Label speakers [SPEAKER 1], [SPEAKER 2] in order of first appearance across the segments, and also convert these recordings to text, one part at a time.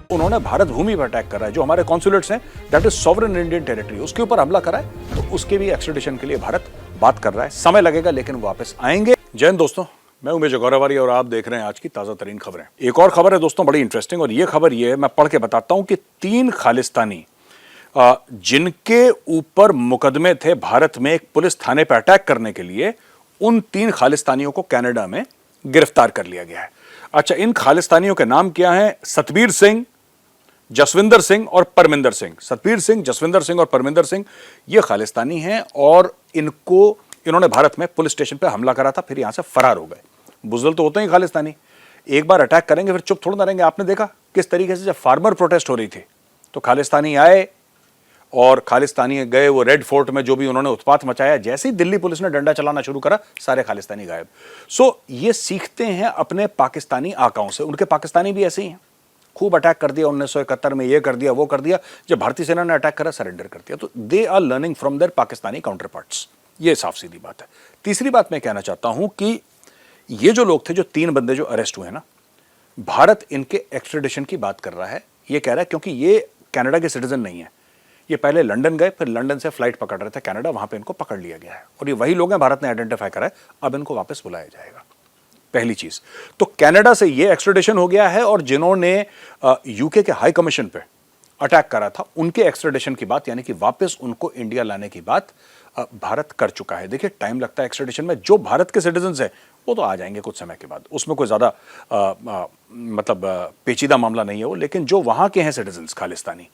[SPEAKER 1] उन्होंने भारत भूमि पर अटैक करा है, जो हमारे कॉन्सुलेट्स हैं, that is sovereign Indian territory, उसके ऊपर हमला करा है, तो उसके भी एक्सट्रेडिशन के लिए भारत बात कर रहा है। समय लगेगा लेकिन वापस आएंगे। जय हिंद दोस्तों, मैं उमेश गौरवारी और आप देख रहे हैं आज की ताजा तरीन खबरें। एक और खबर है दोस्तों बड़ी इंटरेस्टिंग, और ये खबर ये है, मैं पढ़ के बताता हूं कि 3 खालिस्तानी जिनके ऊपर मुकदमे थे भारत में एक पुलिस थाने पर अटैक करने के लिए, उन 3 खालिस्तानियों को कनाडा में गिरफ्तार कर लिया गया है। अच्छा, इन खालिस्तानियों के नाम क्या हैं? सतबीर सिंह, जसविंदर सिंह और परमिंदर सिंह। सतबीर सिंह, जसविंदर सिंह और परमिंदर सिंह ये खालिस्तानी हैं, और इन्होंने भारत में पुलिस स्टेशन पर हमला करा था, फिर यहां से फरार हो गए। बुजदल तो होते ही खालिस्तानी, एक बार अटैक करेंगे फिर चुप थोड़ा ना रहेंगे। आपने देखा किस तरीके से जब फार्मर प्रोटेस्ट हो रही थी तो खालिस्तानी आए और खालिस्तानी गए वो रेड फोर्ट में, जो भी उन्होंने उत्पात मचाया, जैसे ही दिल्ली पुलिस ने डंडा चलाना शुरू करा, सारे खालिस्तानी गायब। सो ये सीखते हैं अपने पाकिस्तानी आकाओं से। उनके पाकिस्तानी भी ऐसे ही हैं, खूब अटैक कर दिया 1971 में, ये कर दिया वो कर दिया, जब भारतीय सेना ने अटैक करा सरेंडर कर दिया। तो they are learning from their Pakistani counterparts, ये साफ सीधी बात है। तीसरी बात मैं कहना चाहता हूं कि ये जो लोग थे, जो 3 बंदे जो अरेस्ट हुए ना, भारत इनके एक्सट्रेडिशन की बात कर रहा है। ये कह रहा है क्योंकि ये कनाडा के सिटीजन नहीं है, ये पहले लंदन गए, फिर लंदन से फ्लाइट पकड़ रहे थे कनाडा, वहां पे इनको पकड़ लिया गया है, और ये वही लोग हैं भारत ने आइडेंटिफाई करा है, अब इनको वापस बुलाया जाएगा। पहली चीज तो कनाडा से ये एक्सट्रेडिशन हो गया है, और जिन्होंने यूके के हाई कमीशन पे अटैक करा था, उनके एक्सट्रेडिशन की बात, यानी कि वापस उनको इंडिया लाने की बात भारत कर चुका है। देखिए, टाइम लगता है एक्सट्रेडिशन में। जो भारत के सिटीजन है वो तो आ जाएंगे कुछ समय के बाद, उसमें कोई ज्यादा मतलब पेचीदा मामला नहीं है वो, लेकिन जो वहां के हैं सिटीजन खालिस्तानी,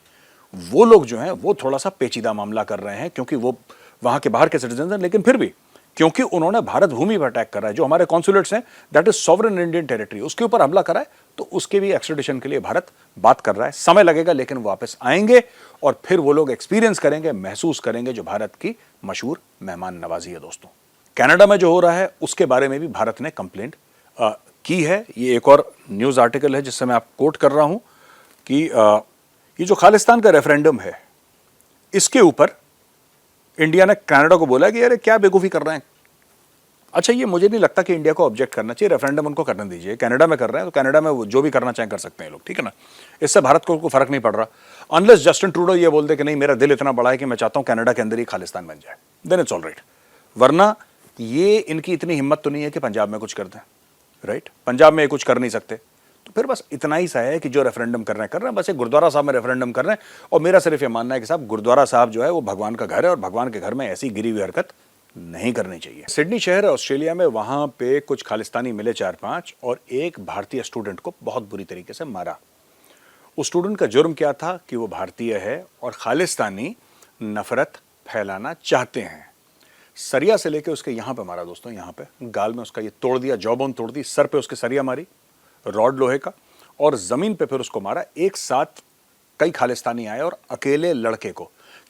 [SPEAKER 1] वो लोग जो हैं वो थोड़ा सा पेचीदा मामला कर रहे हैं, क्योंकि वो वहां के बाहर के सिटीजन हैं, लेकिन फिर भी क्योंकि उन्होंने भारत भूमि पर अटैक करा है, जो हमारे कॉन्सुलेट्स हैं, that is sovereign Indian territory, उसके ऊपर हमला करा है, तो उसके भी एक्सट्रेडिशन के लिए भारत बात कर रहा है। समय लगेगा लेकिन वापस आएंगे, और फिर वो लोग एक्सपीरियंस करेंगे, महसूस करेंगे जो भारत की मशहूर मेहमान नवाजी है। दोस्तों, कनाडा में जो हो रहा है उसके बारे में भी भारत ने कंप्लेंट की है। ये एक और न्यूज आर्टिकल है जिससे मैं आप कोट कर रहा हूं कि ये जो खालिस्तान का रेफरेंडम है, इसके ऊपर इंडिया ने कनाडा को बोला कि अरे क्या बेवकूफ़ी कर रहे हैं। अच्छा, ये मुझे नहीं लगता कि इंडिया को ऑब्जेक्ट करना चाहिए, रेफरेंडम उनको करने दीजिए। कनाडा में कर रहे हैं तो कनाडा में वो जो भी करना चाहें कर सकते हैं लोग, ठीक है ना, इससे भारत को कोई फर्क नहीं पड़ रहा। अनलेस जस्टिन ट्रूडो ये बोलते कि नहीं, मेरा दिल इतना बड़ा है कि मैं चाहता हूं कनाडा के अंदर ही खालिस्तान बन जाए, देन इट्स ऑल राइट। वरना ये इनकी इतनी हिम्मत तो नहीं है कि पंजाब में कुछ कर दें, राइट। पंजाब में ये कुछ कर नहीं सकते, तो फिर बस इतना ही सा है कि जो रेफरेंडम कर रहे हैं, बस एक गुरुद्वारा साहब में रेफरेंडम कर रहे हैं। और मेरा सिर्फ ये मानना है कि साहब, गुरुद्वारा साहब जो है वो भगवान का घर है, और भगवान के घर में ऐसी गिरी हुई हरकत नहीं करनी चाहिए। सिडनी शहर है ऑस्ट्रेलिया में, वहां पे कुछ खालिस्तानी मिले 4-5, और एक भारतीय स्टूडेंट को बहुत बुरी तरीके से मारा। उस स्टूडेंट का जुर्म क्या था कि वो भारतीय है और खालिस्तानी नफरत फैलाना चाहते हैं। सरिया से लेके उसके यहां पे मारा दोस्तों, यहां पे गाल में उसका ये तोड़ दिया, जॉबोन तोड़ दी, सर पे उसके सरिया मारी रॉड लोहे का, और जमीन पे फिर उसको मारा। एक साथ कई खालिस्तानी आए और अकेले लड़के को,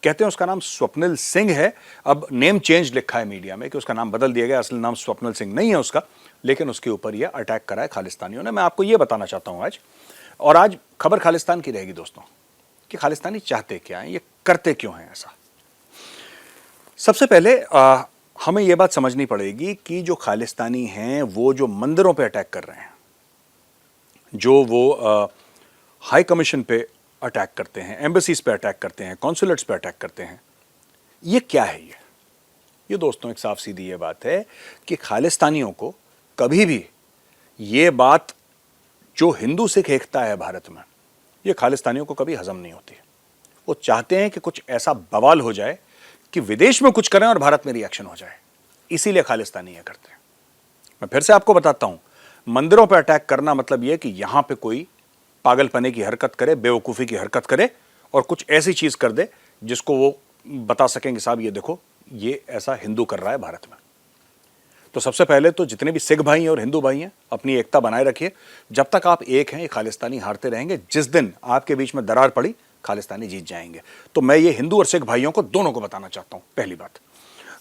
[SPEAKER 1] कहते हैं उसका नाम स्वप्निल सिंह है, अब नेम चेंज लिखा है मीडिया में कि उसका नाम बदल दिया गया, असली नाम स्वप्निल सिंह नहीं है उसका, लेकिन उसके ऊपर यह अटैक करा है खालिस्तानियों ने। मैं आपको यह बताना चाहता हूं आज, और आज खबर खालिस्तान की रहेगी दोस्तों, कि खालिस्तानी चाहते क्या है, ये करते क्यों हैं ऐसा। सबसे पहले हमें यह बात समझनी पड़ेगी कि जो खालिस्तानी हैं वो जो मंदिरों पर अटैक कर रहे हैं, जो वो हाई कमीशन पे अटैक करते हैं, एम्बेसीज पे अटैक करते हैं, कॉन्सुलेट्स पे अटैक करते हैं, ये क्या है? ये दोस्तों एक साफ सीधी ये बात है कि खालिस्तानियों को कभी भी ये बात, जो हिंदू सिख एकता है भारत में, ये खालिस्तानियों को कभी हजम नहीं होती। वो चाहते हैं कि कुछ ऐसा बवाल हो जाए कि विदेश में कुछ करें और भारत में रिएक्शन हो जाए, इसीलिए खालिस्तानी ये करते हैं। मैं फिर से आपको बताता हूं, मंदिरों पर अटैक करना मतलब यह कि यहां पे कोई पागलपने की हरकत करे, बेवकूफ़ी की हरकत करे, और कुछ ऐसी चीज़ कर दे जिसको वो बता सकेंगे साहब ये देखो, ये ऐसा हिंदू कर रहा है भारत में। तो सबसे पहले तो जितने भी सिख भाई हैं और हिंदू भाई हैं, अपनी एकता बनाए रखिए। जब तक आप एक हैं, ये खालिस्तानी हारते रहेंगे। जिस दिन आपके बीच में दरार पड़ी, खालिस्तानी जीत जाएंगे। तो मैं ये हिंदू और सिख भाइयों को दोनों को बताना चाहता हूँ, पहली बात।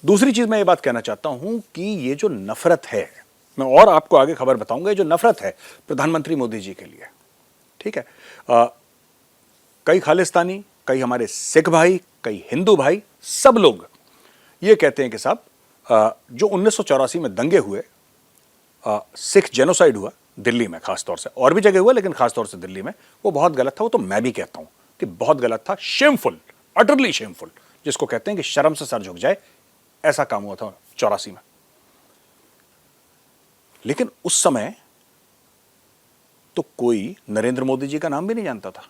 [SPEAKER 1] दूसरी चीज़ मैं ये बात कहना चाहता हूँ कि ये जो नफरत है, मैं और आपको आगे खबर बताऊंगा, ये जो नफरत है प्रधानमंत्री मोदी जी के लिए, ठीक है, कई खालिस्तानी, कई हमारे सिख भाई, कई हिंदू भाई, सब लोग ये कहते हैं कि साहब जो 1984 में दंगे हुए, सिख जेनोसाइड हुआ, दिल्ली में खास तौर से, और भी जगह हुआ लेकिन खास तौर से दिल्ली में, वो बहुत गलत था। वो तो मैं भी कहता हूं कि बहुत गलत था, शेमफुल, अटरली शेमफुल, जिसको कहते हैं कि शर्म से सर झुक जाए, ऐसा काम हुआ था 84 में। लेकिन उस समय तो कोई नरेंद्र मोदी जी का नाम भी नहीं जानता था,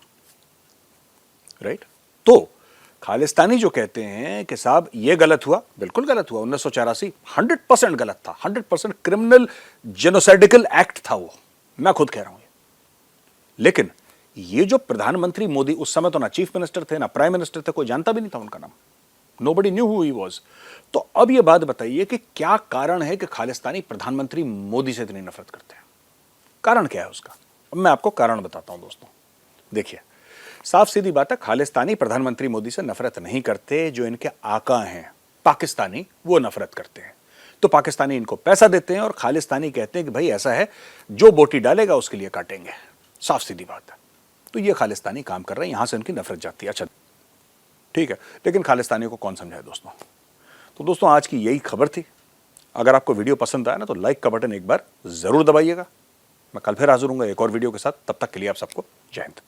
[SPEAKER 1] राइट? तो खालिस्तानी जो कहते हैं कि साहब ये गलत हुआ, बिल्कुल गलत हुआ। 1984 100% गलत था, 100% क्रिमिनल जेनोसाइडिकल एक्ट था वो, मैं खुद कह रहा हूं। लेकिन ये जो प्रधानमंत्री मोदी, उस समय तो ना चीफ मिनिस्टर थे ना प्राइम मिनिस्टर थे, कोई जानता भी नहीं था उनका नाम, nobody knew who he was. तो अब ये बात बताइए कि क्या कारण है कि खालिस्तानी प्रधानमंत्री मोदी से इतनी नफरत करते हैं? कारण क्या है उसका? अब मैं आपको कारण बताता हूं दोस्तों। देखिए, साफ सीधी बात है, खालिस्तानी प्रधानमंत्री मोदी से नफरत नहीं करते, जो इनके आका हैं पाकिस्तानी, वो नफरत करते हैं। तो पाकिस्तानी इनको पैसा देते हैं और खालिस्तानी कहते हैं कि भाई ऐसा है, जो बोटी डालेगा उसके लिए काटेंगे। साफ सीधी बात है। तो ये खालिस्तानी काम कर रहे हैं, यहां से उनकी नफरत जाती है। अच्छा ठीक है, लेकिन खालिस्तानी को कौन समझाए दोस्तों? तो दोस्तों, आज की यही खबर थी। अगर आपको वीडियो पसंद आया ना तो लाइक का बटन एक बार जरूर दबाइएगा। मैं कल फिर हाजिर हूंगा एक और वीडियो के साथ। तब तक के लिए आप सबको जय हिंद।